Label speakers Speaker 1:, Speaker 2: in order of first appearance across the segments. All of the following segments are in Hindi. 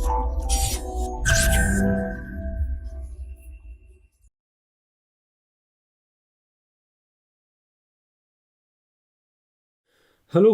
Speaker 1: Hello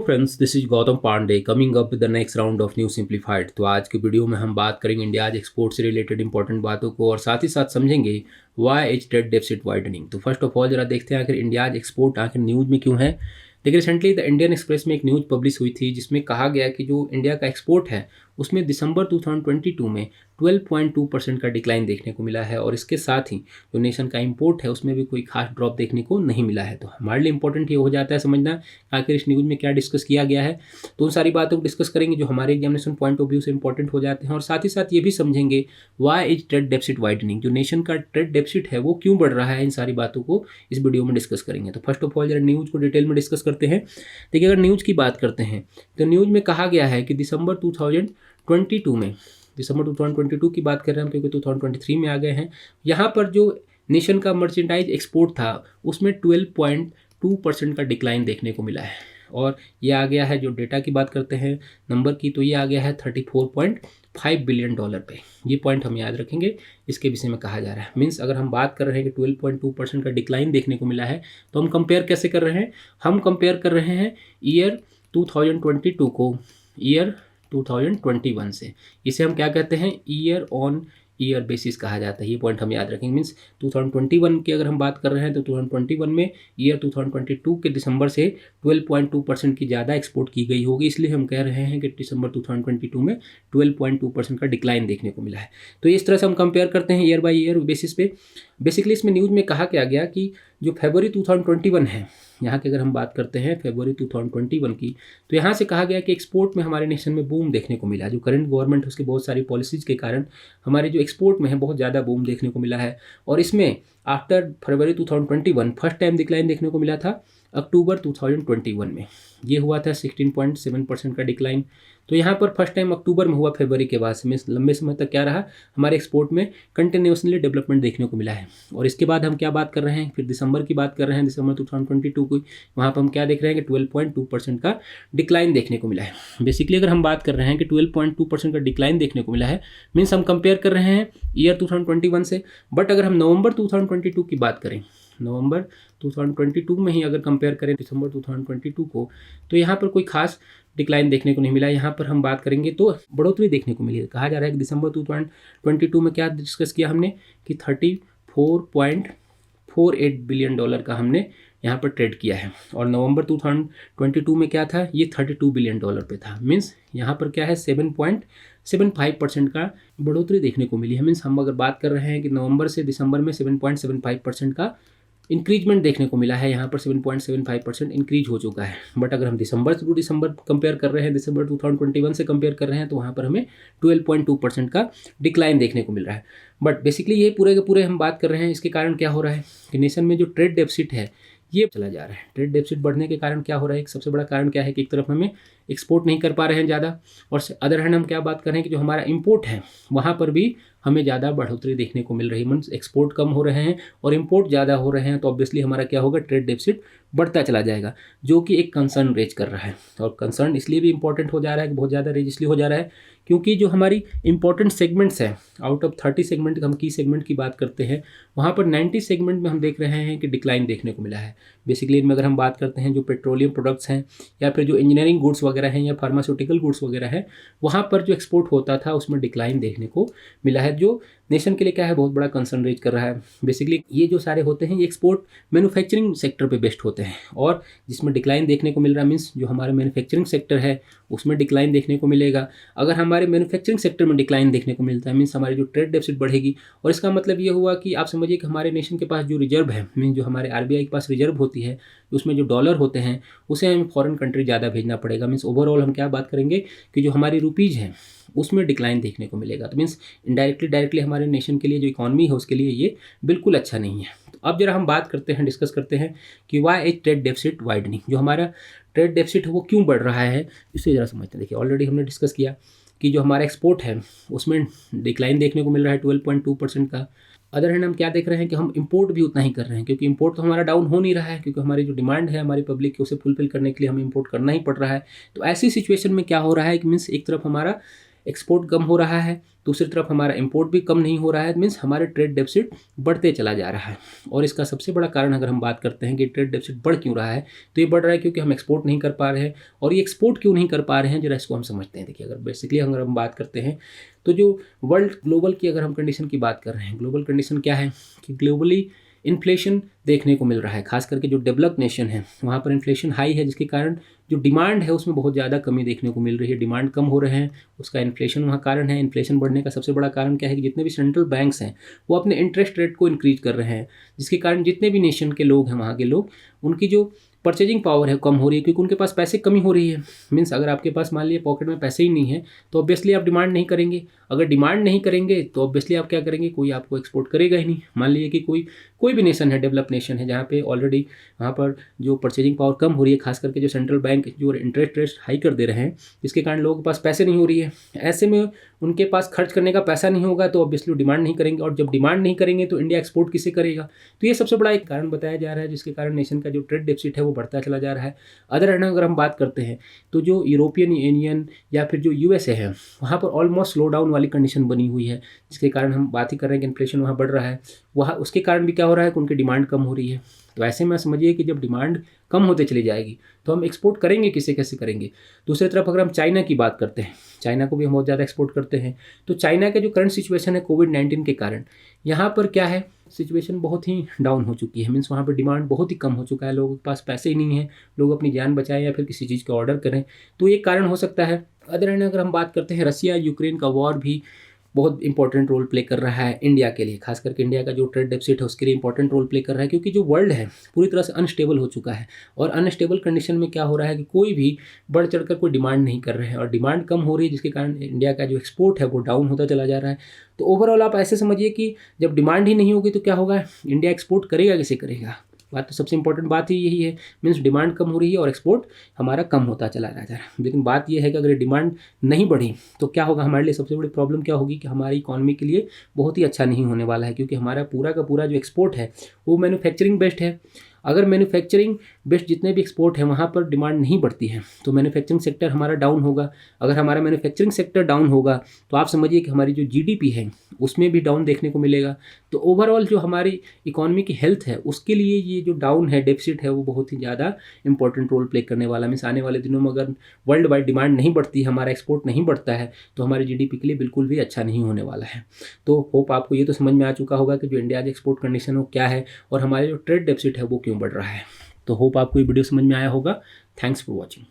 Speaker 1: friends, this is Gautam Pandey coming up with the next round of new simplified. तो आज के वीडियो में हम बात करेंगे इंडियाज एक्सपोर्ट से रिलेटेड इंपॉर्टेंट बातों को और साथ ही साथ समझेंगे why is trade deficit widening. तो फर्स्ट ऑफ ऑल जरा देखते हैं आखिर इंडियाज एक्सपोर्ट आखिर न्यूज़ में क्यों है। देखिए, रिसेंटली द इंडियन एक्सप्रेस में एक न्यूज़ पब्लिश हुई थी जिसमें कहा गया कि जो इंडिया का एक्सपोर्ट है उसमें दिसंबर 2022 में 12.2% का डिक्लाइन देखने को मिला है और इसके साथ ही जो नेशन का इंपोर्ट है उसमें भी कोई खास ड्रॉप देखने को नहीं मिला है। तो हमारे लिए इंपॉर्टेंट ये हो जाता है समझना आखिर इस न्यूज़ में क्या डिस्कस किया गया है। तो उन सारी बातों को डिस्कस करेंगे जो हमारे एग्जामिनेशन पॉइंट ऑफ व्यू से इंपॉर्टेंट हो जाते हैं और साथ ही साथ ये भी समझेंगे why is trade deficit widening, जो नेशन का ट्रेड डेफिसिट है वो क्यों बढ़ रहा है। इन सारी बातों को इस वीडियो में डिस्कस करेंगे। तो फर्स्ट ऑफ ऑल जरा न्यूज़ को डिटेल में डिस्कस करते हैं। देखिए, अगर न्यूज़ की बात करते हैं तो न्यूज़ में कहा गया है कि दिसंबर 2022 की बात कर रहे हैं क्योंकि 2023 में आ गए हैं। यहाँ पर जो नेशन का मर्चेंडाइज एक्सपोर्ट था उसमें 12.2% का डिक्लाइन देखने को मिला है और ये आ गया है, जो डेटा की बात करते हैं नंबर की, तो ये आ गया है $34.5 बिलियन पे। ये पॉइंट हम याद रखेंगे, इसके विषय में कहा जा रहा है। मीन्स अगर हम बात कर रहे हैं कि 12.2% का डिक्लाइन देखने को मिला है तो हम कंपेयर कैसे कर रहे हैं। हम कंपेयर कर रहे हैं ईयर 2022 को ईयर 2021 से। इसे हम क्या कहते हैं, ईयर ऑन ईयर बेसिस कहा जाता है। ये पॉइंट हम याद रखेंगे। मीन्स 2021 की अगर हम बात कर रहे हैं तो 2021 में ईयर 2022 के दिसंबर से 12.2% की ज़्यादा एक्सपोर्ट की गई होगी, इसलिए हम कह रहे हैं कि दिसंबर 2022 में 12.2% का डिक्लाइन देखने को मिला है। तो इस तरह से हम कंपेयर करते हैं ईयर बाई ईयर बेसिस पे। बेसिकली इसमें न्यूज़ में कहा क्या गया कि जो फरवरी 2021 है, यहाँ की अगर हम बात करते हैं फरवरी 2021 की, तो यहाँ से कहा गया कि एक्सपोर्ट में हमारे नेशन में बूम देखने को मिला। जो करंट गवर्नमेंट है उसकी बहुत सारी पॉलिसीज़ के कारण हमारे जो एक्सपोर्ट में है बहुत ज़्यादा बूम देखने को मिला है। और इसमें आफ्टर फरवरी 2021 फर्स्ट टाइम डिक्लाइन देखने को मिला था अक्टूबर 2021 में। ये हुआ था 16.7% का डिक्लाइन। तो यहाँ पर फर्स्ट टाइम अक्टूबर में हुआ फरवरी के बाद से। लंबे समय तक क्या रहा, हमारे एक्सपोर्ट में कंटिन्यूसली डेवलपमेंट देखने को मिला है। और इसके बाद हम क्या बात कर रहे हैं, फिर दिसंबर की बात कर रहे हैं, दिसंबर 2022 की, वहाँ पर हम क्या देख रहे हैं कि 12.2% का डिक्लाइन देखने को मिला है। बेसिकली अगर हम बात कर रहे हैं कि 12.2% का डिक्लाइन देखने को मिला है, मीन्स हम कंपेयर कर रहे हैं ईयर 2021 से। बट अगर हम नवंबर 2022 की बात करें, नवंबर 2022 में ही अगर कंपेयर करें दिसंबर 2022 को, तो यहाँ पर कोई खास डिक्लाइन देखने को नहीं मिला। यहाँ पर हम बात करेंगे तो बढ़ोतरी देखने को मिली है। कहा जा रहा है कि दिसंबर 2022 में क्या डिस्कस किया हमने कि $34.48 बिलियन का हमने यहाँ पर ट्रेड किया है और नवंबर 2022 में क्या था, ये $32 बिलियन पे था। मीन्स यहाँ पर क्या है 7.75% का बढ़ोतरी देखने को मिली है। मीन्स हम अगर बात कर रहे हैं कि नवंबर से दिसंबर में 7.75% का इंक्रीजमेंट देखने को मिला है, यहाँ पर 7.75% इंक्रीज हो चुका है। बट अगर हम दिसंबर टू दिसंबर कंपेयर कर रहे हैं, दिसंबर 2021 से कंपेयर कर रहे हैं, तो वहाँ पर हमें 12.2% का डिक्लाइन देखने को मिल रहा है। बट बेसिकली ये पूरे के पूरे हम बात कर रहे हैं, इसके कारण क्या हो रहा है कि नेशन में जो ट्रेड डेफिसिट है ये चला जा रहा है। ट्रेड डेफिसिट बढ़ने के कारण क्या हो रहा है, एक सबसे बड़ा कारण क्या है कि एक तरफ हमें एक्सपोर्ट नहीं कर पा रहे हैं ज़्यादा, और अदर हैंड हम क्या बात कर रहे हैं कि जो हमारा इंपोर्ट है वहाँ पर भी हमें ज़्यादा बढ़ोतरी देखने को मिल रही है। मीन्स एक्सपोर्ट कम हो रहे हैं और इंपोर्ट ज़्यादा हो रहे हैं, तो ऑब्वियसली हमारा क्या होगा, ट्रेड डेफिसिट बढ़ता चला जाएगा, जो कि एक कंसर्न रेज कर रहा है। और कंसर्न इसलिए भी इंपॉर्टेंट हो जा रहा है कि बहुत ज़्यादा रेज इसलिए हो जा रहा है क्योंकि जो हमारी इंपॉर्टेंट सेगमेंट्स हैं, आउट ऑफ 30 सेगमेंट हम की सेगमेंट की बात करते हैं, वहाँ पर 90 सेगमेंट में हम देख रहे हैं कि डिक्लाइन देखने को मिला है। बेसिकली इनमें अगर हम बात करते हैं जो पेट्रोलियम प्रोडक्ट्स हैं या फिर जो इंजीनियरिंग गुड्स वगैरह हैं या फार्मास्यूटिकल गुड्स वगैरह है, वहाँ पर जो एक्सपोर्ट होता था उसमें डिक्लाइन देखने को मिला है, जो नेशन के लिए क्या है बहुत बड़ा कंसर्न रेज कर रहा है। बेसिकली ये जो सारे होते हैं ये एक्सपोर्ट मैन्युफैक्चरिंग सेक्टर पे बेस्ड होते हैं, और जिसमें डिक्लाइन देखने को मिल रहा है मीन्स जो हमारा मैन्युफैक्चरिंग सेक्टर है उसमें डिक्लाइन देखने को मिलेगा। अगर हमारे मैन्युफैक्चरिंग सेक्टर में डिक्लाइन देखने को मिलता है मीन्स हमारी जो ट्रेड डेफिसिट बढ़ेगी, और इसका मतलब ये हुआ कि आप समझिए कि हमारे नेशन के पास जो रिजर्व है, मीन्स जो हमारे आरबीआई के पास रिजर्व होती है उसमें जो डॉलर होते हैं उसे हमें फॉरेन कंट्री ज़्यादा भेजना पड़ेगा। मीन्स ओवरऑल हम क्या बात करेंगे कि जो हमारी रुपीज़ हैं उसमें डिक्लाइन देखने को मिलेगा। तो मीन्स इनडायरेक्टली डायरेक्टली हमारे नेशन के लिए जो इकॉनमी है उसके लिए ये बिल्कुल अच्छा नहीं है। तो अब जरा हम बात करते हैं, डिस्कस करते हैं कि why is trade deficit widening, जो हमारा ट्रेड डेफिसिट है वो क्यों बढ़ रहा है, इसे ज़रा समझते हैं। देखिए, ऑलरेडी हमने डिस्कस किया कि जो हमारा एक्सपोर्ट है उसमें डिक्लाइन देखने को मिल रहा है 12.2% का। अदर हैंड हम क्या देख रहे हैं कि हम इंपोर्ट भी उतना ही कर रहे हैं, क्योंकि इंपोर्ट तो हमारा डाउन हो नहीं रहा है, क्योंकि हमारी जो डिमांड है हमारी पब्लिक की उसे फुलफिल करने के लिए हमें इंपोर्ट करना ही पड़ रहा है। तो ऐसी सिचुएशन में क्या हो रहा है कि मीन्स एक तरफ हमारा एक्सपोर्ट कम हो रहा है, दूसरी तरफ हमारा इंपोर्ट भी कम नहीं हो रहा है, मीन्स हमारे ट्रेड डेफिसिट बढ़ते चला जा रहा है। और इसका सबसे बड़ा कारण अगर हम बात करते हैं कि ट्रेड डेफिसिट बढ़ क्यों रहा है, तो ये बढ़ रहा है क्योंकि हम एक्सपोर्ट नहीं कर पा रहे हैं। और ये एक्सपोर्ट क्यों नहीं कर पा रहे हैं, जरा इसको हम समझते हैं। देखिए, अगर बेसिकली अगर हम बात करते हैं तो जो वर्ल्ड ग्लोबल की अगर हम कंडीशन की बात कर रहे हैं, ग्लोबल कंडीशन क्या है कि ग्लोबली इन्फ्लेशन देखने को मिल रहा है। खास करके जो डेवलप्ड नेशन है वहाँ पर इन्फ्लेशन हाई है, जिसके कारण जो डिमांड है उसमें बहुत ज़्यादा कमी देखने को मिल रही है। डिमांड कम हो रहे हैं, उसका इन्फ्लेशन वहाँ कारण है। इन्फ्लेशन बढ़ने का सबसे बड़ा कारण क्या है कि जितने भी सेंट्रल बैंक्स हैं वो अपने इंटरेस्ट रेट को इंक्रीज कर रहे हैं, जिसके कारण जितने भी नेशन के लोग हैं वहाँ के लोग, उनकी जो परचेजिंग पावर है कम हो रही है, क्योंकि उनके पास पैसे कमी हो रही है। मीन्स अगर आपके पास मान लीजिए पॉकेट में पैसे ही नहीं है तो ऑब्वियसली आप डिमांड नहीं करेंगे। अगर डिमांड नहीं करेंगे तो ऑब्वियसली आप क्या करेंगे, कोई आपको एक्सपोर्ट करेगा ही नहीं। मान लीजिए कि कोई भी नेशन है, डेवलप नेशन है, जहाँ पे ऑलरेडी वहाँ पर जो परचेजिंग पावर कम हो रही है, खास करके जो सेंट्रल बैंक जो इंटरेस्ट रेट हाई कर दे रहे हैं, जिसके कारण लोगों के पास पैसे नहीं हो रही है। ऐसे में उनके पास खर्च करने का पैसा नहीं होगा तो ऑब्वियसली डिमांड नहीं करेंगे, और जब डिमांड नहीं करेंगे तो इंडिया एक्सपोर्ट किसे करेगा। तो ये सबसे बड़ा एक कारण बताया जा रहा है, जिसके कारण नेशन का जो ट्रेड डेफिसिट है वो बढ़ता चला जा रहा है। अदर हैंड अगर हम बात करते हैं तो जो यूरोपियन यूनियन या फिर जो यूएसए है, वहाँ पर ऑलमोस्ट स्लो डाउन वाली कंडीशन बनी हुई है, जिसके कारण हम बात ही कर रहे हैं कि इन्फ्लेशन वहाँ बढ़ रहा है। वहाँ उसके कारण भी क्या हो रहा है कि उनकी डिमांड कम हो रही है। तो ऐसे में समझिए कि जब डिमांड कम होते चली जाएगी तो हम एक्सपोर्ट करेंगे किसे, कैसे करेंगे। दूसरी तरफ अगर हम चाइना की बात करते हैं, चाइना को भी हम बहुत ज़्यादा एक्सपोर्ट करते हैं। तो चाइना के जो करंट सिचुएशन है कोविड-19 के कारण, यहाँ पर क्या है, सिचुएशन बहुत ही डाउन हो चुकी है। मीन्स वहाँ पर डिमांड बहुत ही कम हो चुका है, लोगों के पास पैसे ही नहीं है, लोग अपनी जान बचाएं या फिर किसी चीज़ का ऑर्डर करें, तो ये कारण हो सकता है। अदर हैंड अगर हम बात करते हैं, रसिया यूक्रेन का वॉर भी बहुत इंपॉर्टेंट रोल प्ले कर रहा है इंडिया के लिए। खास करके इंडिया का जो ट्रेड डेफिसिट है उसके लिए इंपॉर्टेंट रोल प्ले कर रहा है, क्योंकि जो वर्ल्ड है पूरी तरह से अनस्टेबल हो चुका है। और अनस्टेबल कंडीशन में क्या हो रहा है कि कोई भी बढ़ चढ़कर कोई डिमांड नहीं कर रहे हैं, और डिमांड कम हो रही है, जिसके कारण इंडिया का जो एक्सपोर्ट है वो डाउन होता चला जा रहा है। तो ओवरऑल आप ऐसे समझिए कि जब डिमांड ही नहीं होगी तो क्या होगा, इंडिया एक्सपोर्ट करेगा किसे करेगा। बात तो सबसे इंपॉर्टेंट बात ही यही है। मीन्स डिमांड कम हो रही है और एक्सपोर्ट हमारा कम होता चला जा रहा है। लेकिन बात यह है कि अगर डिमांड नहीं बढ़ी तो क्या होगा, हमारे लिए सबसे बड़ी प्रॉब्लम क्या होगी कि हमारी इकॉनमी के लिए बहुत ही अच्छा नहीं होने वाला है, क्योंकि हमारा पूरा का पूरा जो एक्सपोर्ट है वो मैन्युफैक्चरिंग बेस्ड है। अगर मैन्युफैक्चरिंग बेस्ड जितने भी एक्सपोर्ट है वहाँ पर डिमांड नहीं बढ़ती है तो मैन्युफैक्चरिंग सेक्टर हमारा डाउन होगा। अगर हमारा मैन्युफैक्चरिंग सेक्टर डाउन होगा तो आप समझिए कि हमारी जो जीडीपी है उसमें भी डाउन देखने को मिलेगा। तो ओवरऑल जो हमारी इकॉनमी की हेल्थ है उसके लिए ये जो डाउन है, डेफिसिट है, वो बहुत ही ज़्यादा इंपॉर्टेंट रोल प्ले करने वाला। मीन्स आने वाले दिनों में अगर वर्ल्ड वाइड डिमांड नहीं बढ़ती, हमारा एक्सपोर्ट नहीं बढ़ता है, तो हमारी जीडीपी के लिए बिल्कुल भी अच्छा नहीं होने वाला है। तो होप आपको ये तो समझ में आ चुका होगा कि जो इंडिया की एक्सपोर्ट कंडीशन हो क्या है और हमारे जो ट्रेड डेफिसिट है वो क्यों बढ़ रहा है। तो होप आपको ये वीडियो समझ में आया होगा। Thanks for watching.